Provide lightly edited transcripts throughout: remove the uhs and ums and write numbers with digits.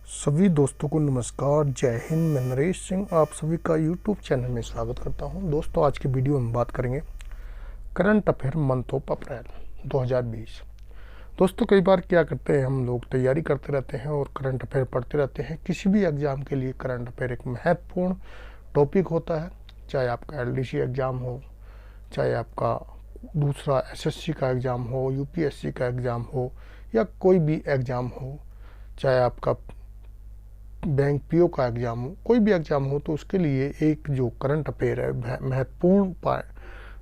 सभी दोस्तों को नमस्कार, जय हिंद। मैं नरेश सिंह आप सभी का यूट्यूब चैनल में स्वागत करता हूं। दोस्तों, आज की वीडियो में बात करेंगे current affair month of April 2020। दोस्तों, कई बार क्या करते हैं, हम लोग तैयारी करते रहते हैं और करंट अफेयर पढ़ते रहते हैं। किसी भी एग्ज़ाम के लिए करंट अफेयर एक महत्वपूर्ण टॉपिक होता है, चाहे आपका एलडीसी एग्ज़ाम हो, चाहे आपका दूसरा एसएससी का एग्ज़ाम हो, यूपीएससी का एग्ज़ाम हो, या कोई भी एग्ज़ाम हो, चाहे आपका बैंक पीओ का एग्ज़ाम हो, कोई भी एग्ज़ाम हो, तो उसके लिए एक जो करंट अफेयर है महत्वपूर्ण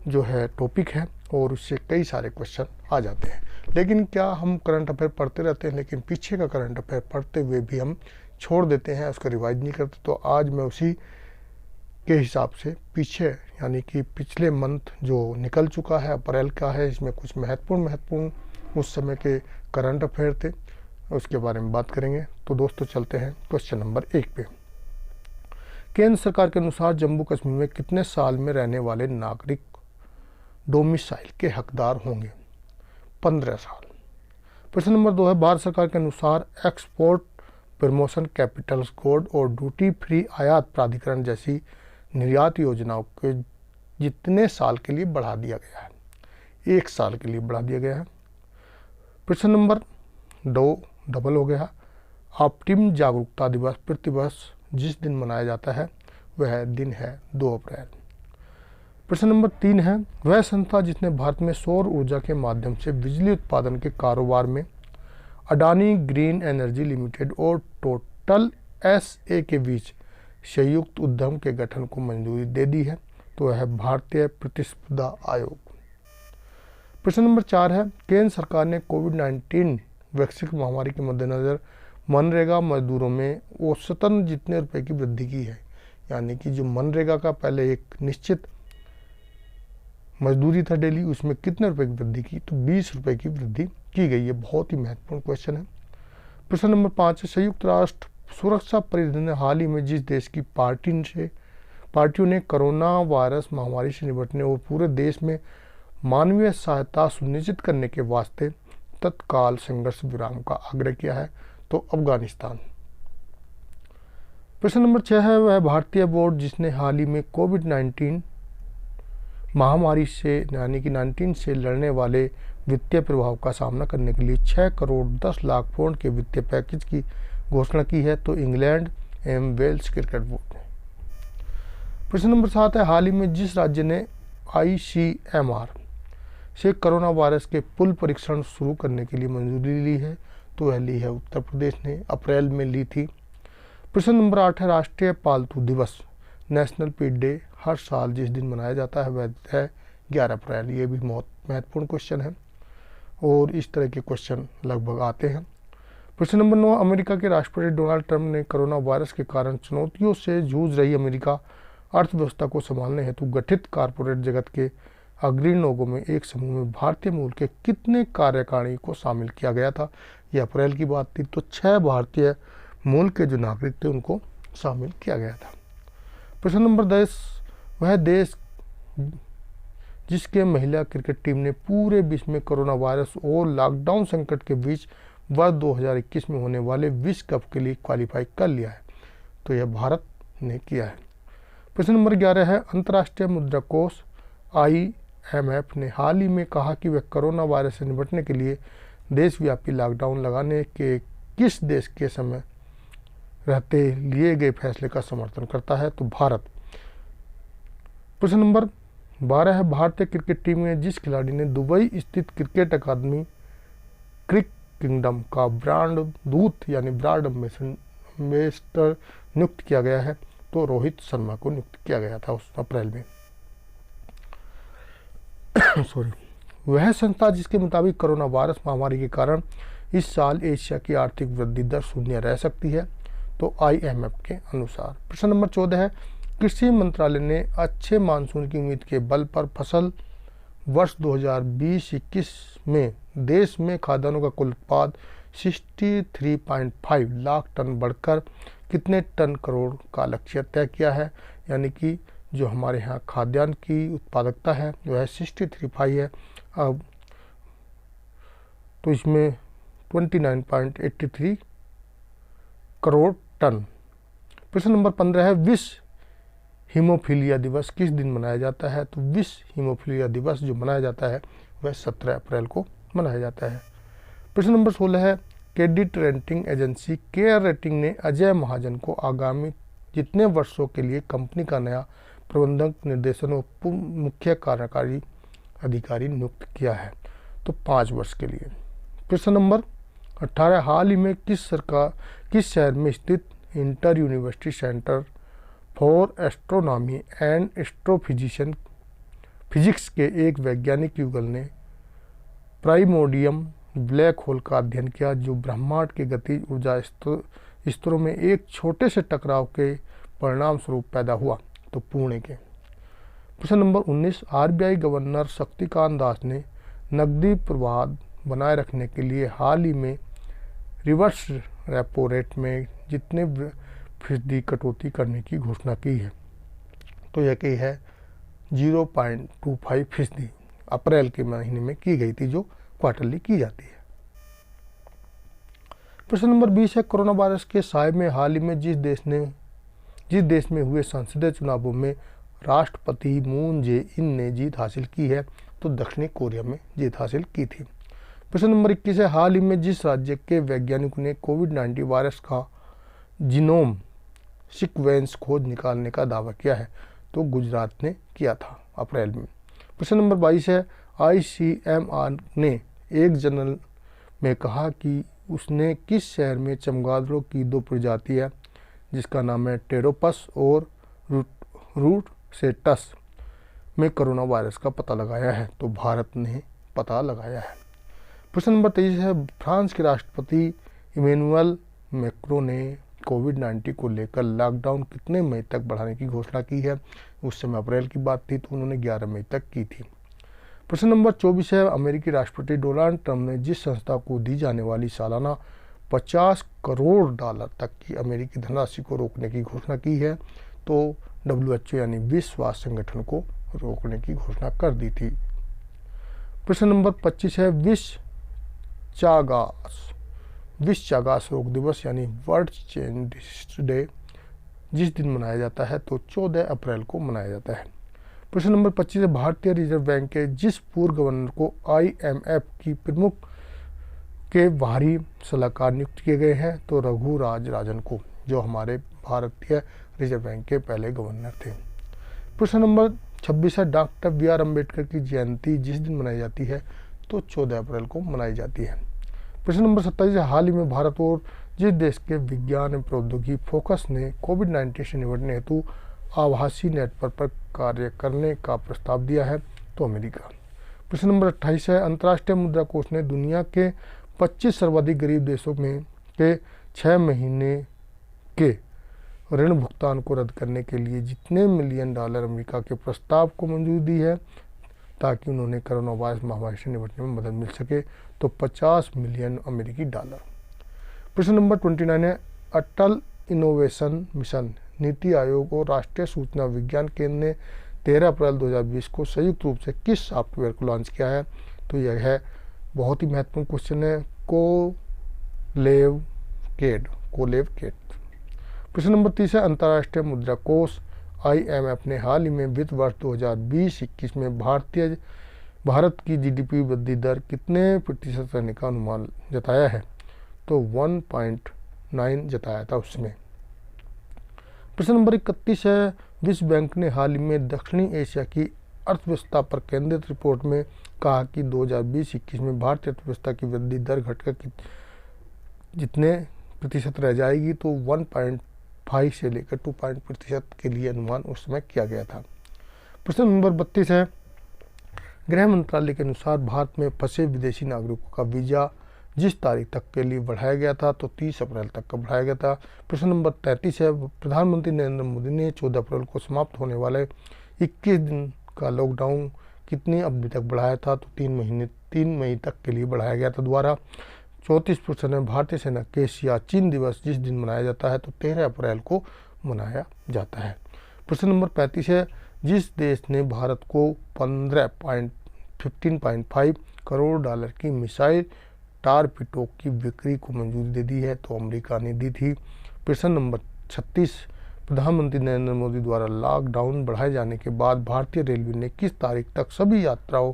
जो है टॉपिक है, और उससे कई सारे क्वेश्चन आ जाते हैं। लेकिन क्या हम करंट अफेयर पढ़ते रहते हैं, लेकिन पीछे का करंट अफेयर पढ़ते हुए भी हम छोड़ देते हैं, उसका रिवाइज नहीं करते। तो आज मैं उसी के हिसाब से पीछे यानी कि पिछले मंथ जो निकल चुका है, अप्रैल का है, इसमें कुछ महत्वपूर्ण उस समय के करंट अफेयर थे, उसके बारे में बात करेंगे। तो दोस्तों, चलते हैं क्वेश्चन नंबर 1 पे। केंद्र सरकार के अनुसार जम्मू कश्मीर में कितने साल में रहने वाले नागरिक डोमिसाइल के हकदार होंगे? 15 साल। प्रश्न नंबर 2 है, भारत सरकार के अनुसार एक्सपोर्ट प्रमोशन कैपिटल कोड और ड्यूटी फ्री आयात प्राधिकरण जैसी निर्यात योजनाओं के जितने साल के लिए बढ़ा दिया गया है? 1 साल के लिए बढ़ा दिया गया है। प्रश्न नंबर 2 डबल हो गया। ऑप्टिम जागरूकता दिवस प्रतिवर्ष जिस दिन मनाया जाता है वह दिन है 2 अप्रैल। प्रश्न नंबर 3 है, वह संस्था जिसने भारत में सौर ऊर्जा के माध्यम से बिजली उत्पादन के कारोबार में अडानी ग्रीन एनर्जी लिमिटेड और टोटल एसए के बीच संयुक्त उद्यम के गठन को मंजूरी दे दी है? तो वह है भारतीय प्रतिस्पर्धा आयोग। प्रश्न नंबर 4 है, केंद्र सरकार ने कोविड-19 वैश्विक महामारी के मद्देनज़र मनरेगा मजदूरों में औसतन जितने रुपए की वृद्धि की है? यानी कि जो मनरेगा का पहले एक निश्चित मजदूरी था डेली, उसमें कितने रुपए की वृद्धि की? तो 20 रुपए की वृद्धि की गई है। बहुत ही महत्वपूर्ण क्वेश्चन है। प्रश्न नंबर 5 है, संयुक्त राष्ट्र सुरक्षा परिषद ने हाल ही में जिस देश की पार्टियों ने कोरोना वायरस महामारी से निपटने और पूरे देश में मानवीय सहायता सुनिश्चित करने के वास्ते तत्काल संघर्ष विराम का आग्रह किया है? तो अफगानिस्तान। प्रश्न नंबर 6 है, वह भारतीय बोर्ड जिसने हाल ही में कोविड-19 महामारी से यानी कि 19 से लड़ने वाले वित्तीय प्रभाव का सामना करने के लिए 6 करोड़ 10 लाख पाउंड के वित्तीय पैकेज की घोषणा की है? तो इंग्लैंड एवं वेल्स क्रिकेट बोर्ड ने। प्रश्न नंबर 7 है, हाल ही में जिस राज्य ने आईसीएमआर से कोरोना वायरस के पुल परीक्षण शुरू करने के लिए मंजूरी ली है? तो वह ली है उत्तर प्रदेश ने, अप्रैल में ली थी। प्रश्न नंबर 8 है, राष्ट्रीय पालतू दिवस नेशनल पेट डे हर साल जिस दिन मनाया जाता है वह है 11 अप्रैल। ये भी बहुत महत्वपूर्ण क्वेश्चन है और इस तरह के क्वेश्चन लगभग आते हैं। प्रश्न नंबर 9, अमेरिका के राष्ट्रपति डोनाल्ड ट्रंप ने कोरोना वायरस के कारण चुनौतियों से जूझ रही अमेरिका अर्थव्यवस्था को संभालने हेतु गठित कॉरपोरेट जगत के अग्रणी लोगों में एक समूह में भारतीय मूल के कितने कार्यकारिणी को शामिल किया गया था? यह अप्रैल की बात थी। तो 6 भारतीय मूल के जो नागरिक थे उनको शामिल किया गया था। प्रश्न नंबर 10, वह देश जिसके महिला क्रिकेट टीम ने पूरे विश्व में कोरोना वायरस और लॉकडाउन संकट के बीच वर्ष 2021 में होने वाले विश्व कप के लिए क्वालिफाई कर लिया है? तो यह भारत ने किया है। प्रश्न नंबर 11 है, अंतर्राष्ट्रीय मुद्रा कोष IMF ने हाल ही में कहा कि वह कोरोना वायरस से निपटने के लिए देशव्यापी लॉकडाउन लगाने के किस देश के समय रहते लिए गए फैसले का समर्थन करता है? तो भारत। प्रश्न नंबर 12 है, भारतीय क्रिकेट टीम में जिस खिलाड़ी ने दुबई स्थित क्रिकेट अकादमी क्रिक किंगडम का ब्रांड दूत यानी ब्रांड एम्बेसडर नियुक्त किया गया है? तो रोहित शर्मा को नियुक्त किया गया था उस अप्रैल में। सॉरी। वह संस्था जिसके मुताबिक कोरोना वायरस महामारी के कारण इस साल एशिया की आर्थिक वृद्धि दर शून्य रह सकती है? तो IMF के अनुसार। प्रश्न नंबर 14 है, कृषि मंत्रालय ने अच्छे मानसून की उम्मीद के बल पर फसल वर्ष 2020-21 में देश में खाद्यान्नों का कुल उत्पाद 63.5 लाख टन बढ़कर कितने टन करोड़ का लक्ष्य तय किया है? यानी कि जो हमारे यहाँ खाद्यान्न की उत्पादकता है वह 63.5 है। अब तो इसमें 29.83 करोड़ टन। प्रश्न नंबर 15 है विश्व हीमोफीलिया दिवस किस दिन मनाया जाता है? तो विश्व हीमोफीलिया दिवस जो मनाया जाता है वह 17 अप्रैल को मनाया जाता है। प्रश्न नंबर 16 है credit rating agency care rating ने अजय महाजन को आगामी जितने वर्षों के लिए कंपनी का नया प्रबंधक निर्देशन और मुख्य कार्यकारी अधिकारी नियुक्त किया है? तो 5 वर्ष के लिए। प्रश्न नंबर 18 हाल ही में किस शहर में स्थित inter university centre for astronomy and physics के एक वैज्ञानिक युगल ने प्राइमोडियम ब्लैक होल का अध्ययन किया जो ब्रह्मांड के गतिज ऊर्जा स्तरों में एक छोटे से टकराव के परिणाम स्वरूप पैदा हुआ? तो पुणे के। प्रश्न number 19 RBI governor Shaktikanta Das ने नकदी प्रवाह बनाए रखने के लिए हाल ही में रिवर्स रेपो रेट में जितने फीसदी कटौती करने की घोषणा की है? तो यह की है 0.25% अप्रैल के महीने में की गई थी जो क्वार्टरली की जाती है। प्रश्न नंबर 20 है कोरोना वायरस के साय में हाल ही में जिस देश में हुए संसदीय चुनावों में राष्ट्रपति मून जे इन ने जीत हासिल की है? तो दक्षिणी कोरिया में जीत हासिल की थी। प्रश्न नंबर 21 है हाल ही में जिस राज्य के वैज्ञानिकों ने कोविड-19 वायरस का जीनोम सीक्वेंस खोज निकालने का दावा किया है? तो गुजरात ने किया था अप्रैल में। प्रश्न नंबर 22 है ICMR ने एक जर्नल में कहा कि उसने किस शहर में चमगादड़ों की 2 प्रजातियां जिसका नाम है टेरोपस और रूटसेटस में कोरोना वायरस का पता लगाया है? तो भारत ने पता लगाया है। प्रश्न नंबर 23 है फ्रांस के राष्ट्रपति इमैनुअल मैक्रों ने कोविड-19 को लेकर लॉकडाउन कितने मई तक बढ़ाने की घोषणा की है? उस समय अप्रैल की बात थी तो उन्होंने 11 मई तक की थी। प्रश्न नंबर 24 है अमेरिकी राष्ट्रपति डोनाल्ड ट्रंप ने जिस संस्था को दी जाने वाली सालाना $50 करोड़ तक की अमेरिकी धनराशि को रोकने की घोषणा की है? तो WHO यानी विश्व स्वास्थ्य संगठन को रोकने की घोषणा कर दी थी। प्रश्न नंबर 25 है विश्व चागास रोग दिवस यानी वर्ल्ड चेंज डे जिस दिन मनाया जाता है? तो 14 अप्रैल को मनाया जाता है। प्रश्न नंबर 25 है भारतीय रिजर्व बैंक के जिस पूर्व गवर्नर को IMF की प्रमुख के बाहरी सलाहकार नियुक्त किए गए हैं? तो रघुराज राजन को, जो हमारे भारतीय रिजर्व बैंक के पहले गवर्नर थे। प्रश्न नंबर 26 है डॉक्टर BR अम्बेडकर की जयंती जिस दिन मनाई जाती है? तो 14 अप्रैल को मनाई जाती है। प्रश्न नंबर 27 है हाल ही में भारत और जिस देश के विज्ञान एवं प्रौद्योगिकी फोकस ने कोविड-19 से निपटने हेतु आभासी नेटवर्क पर कार्य करने का प्रस्ताव दिया है? तो अमेरिका। प्रश्न नंबर 28 है अंतर्राष्ट्रीय मुद्रा कोष ने दुनिया के 25 सर्वाधिक गरीब देशों में के 6 महीने के ऋण भुगतान को रद्द करने के लिए जितने मिलियन डॉलर अमेरिका के प्रस्ताव को मंजूरी दी है ताकि उन्होंने कोरोना वायरस महामारी से निपटने में मदद मिल सके? तो $50 मिलियन अमेरिकी डॉलर। प्रश्न नंबर 29 है अटल इनोवेशन मिशन नीति आयोग और राष्ट्रीय सूचना विज्ञान केंद्र ने 13 अप्रैल 2020 को संयुक्त रूप से किस सॉफ्टवेयर को लॉन्च किया है? तो यह है बहुत ही महत्वपूर्ण क्वेश्चन है कोलेवकेट। प्रश्न नंबर 30 है अंतर्राष्ट्रीय मुद्रा कोष IMF ने हाल ही में वित्त वर्ष 2020-21 में भारत की GDP वृद्धि दर कितने प्रतिशत रहने का अनुमान जताया है? तो 1.9 जताया था उसमें। प्रश्न नंबर 31 है विश्व बैंक ने हाल ही में दक्षिणी एशिया की अर्थव्यवस्था पर केंद्रित रिपोर्ट में कहा कि 2020-21 में भारतीय अर्थव्यवस्था की वृद्धि दर घटकर जितने प्रतिशत रह जाएगी? तो 1.5 से लेकर 2% के लिए अनुमान उस समय किया गया था। प्रश्न नंबर 32 है गृह मंत्रालय के अनुसार भारत में फंसे विदेशी नागरिकों का वीज़ा जिस तारीख तक के लिए बढ़ाया गया था तो 30 अप्रैल तक का बढ़ाया गया था। प्रश्न नंबर 33 है प्रधानमंत्री नरेंद्र मोदी ने 14 अप्रैल को समाप्त होने वाले 21 दिन का लॉकडाउन कितनी अवधि तक बढ़ाया था? तो 3 मई तक के लिए बढ़ाया गया था दोबारा। 34 प्रश्न है भारतीय सेना के सियाचिन दिवस जिस दिन मनाया जाता है? तो 13 अप्रैल को मनाया जाता है। प्रश्न नंबर 35 है जिस देश ने भारत को 15.5 करोड़ डॉलर की मिसाइल टारपीडो की बिक्री को मंजूरी दे दी है? तो अमेरिका ने दी थी। प्रश्न नंबर 36, प्रधानमंत्री नरेंद्र मोदी द्वारा लॉकडाउन बढ़ाए जाने के बाद भारतीय रेलवे ने किस तारीख तक सभी यात्राओं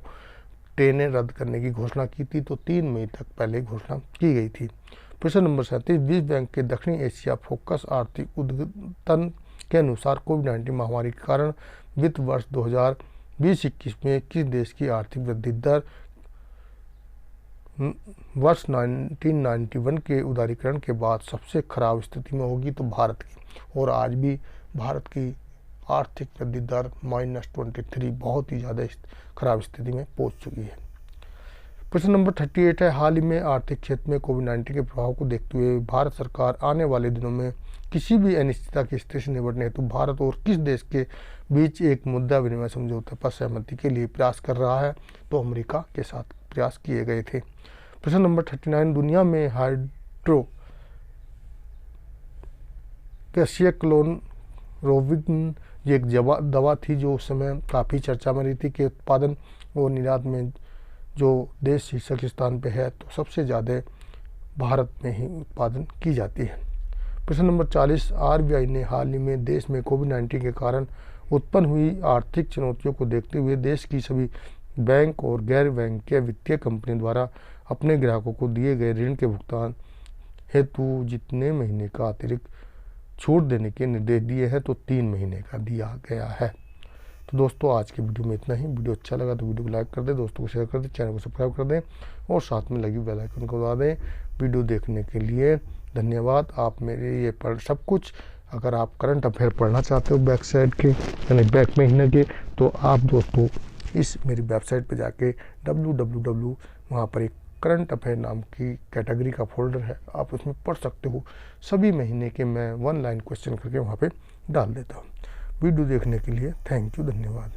ट्रेनें रद्द करने की घोषणा की थी? तो 3 मई तक पहले घोषणा की गई थी। प्रश्न नंबर 37, विश्व बैंक के दक्षिण एशिया फोकस आर्थिक उद्गतन के अनुसार कोविड-19 महामारी के कारण वित्त वर्ष 2020-21 में किस देश की आर्थिक वृद्धि दर वर्ष 1991 के उदारीकरण के बाद सबसे खराब स्थिति में होगी? तो भारत की। और आज भी भारत की आर्थिक वृद्धि दर -23 बहुत ही ज़्यादा खराब स्थिति में पहुंच चुकी है। प्रश्न नंबर 38 है, हाल ही में आर्थिक क्षेत्र में कोविड-19 के प्रभाव को देखते हुए भारत सरकार आने वाले दिनों में किसी भी अनिश्चितता की स्थिति से निपटने हेतु भारत और किस देश के बीच एक मुद्रा विनिमय समझौते पर सहमति के लिए प्रयास कर रहा है? तो अमेरिका के साथ प्रयास किए गए थे। प्रश्न नंबर 39, दुनिया में हाइड्रोक्सीक्लोरोक्विन ये एक दवा थी जो उस समय काफ़ी चर्चा में रही थी कि उत्पादन और निर्यात में जो देश शीर्षक स्थान पे है तो सबसे ज़्यादा भारत में ही उत्पादन की जाती है। प्रश्न नंबर 40, आरबीआई ने हाल ही में देश में कोविड-19 के कारण उत्पन्न हुई आर्थिक चुनौतियों को देखते हुए देश की सभी बैंक और गैर बैंकिंग वित्तीय कंपनी द्वारा अपने ग्राहकों को दिए गए ऋण के भुगतान हेतु जितने महीने का अतिरिक्त छूट देने के निर्देश दिए हैं तो 3 महीने का दिया गया है। तो दोस्तों आज की वीडियो में इतना ही। वीडियो अच्छा लगा तो वीडियो को लाइक कर दें, दोस्तों को शेयर कर दें, चैनल को सब्सक्राइब कर दें और साथ में लगी बेल आइकन को दबा दें। वीडियो देखने के लिए धन्यवाद। आप मेरे ये पढ़ सब कुछ अगर आप करंट अफेयर पढ़ना चाहते हो बैक साइड के यानी बैक महीने के तो आप दोस्तों इस मेरी वेबसाइट पर जाके www वहाँ पर एक करंट अफेयर नाम की कैटेगरी का फोल्डर है, आप उसमें पढ़ सकते हो। सभी महीने के मैं 1 लाइन क्वेश्चन करके वहाँ पे डाल देता हूँ। वीडियो देखने के लिए थैंक यू, धन्यवाद।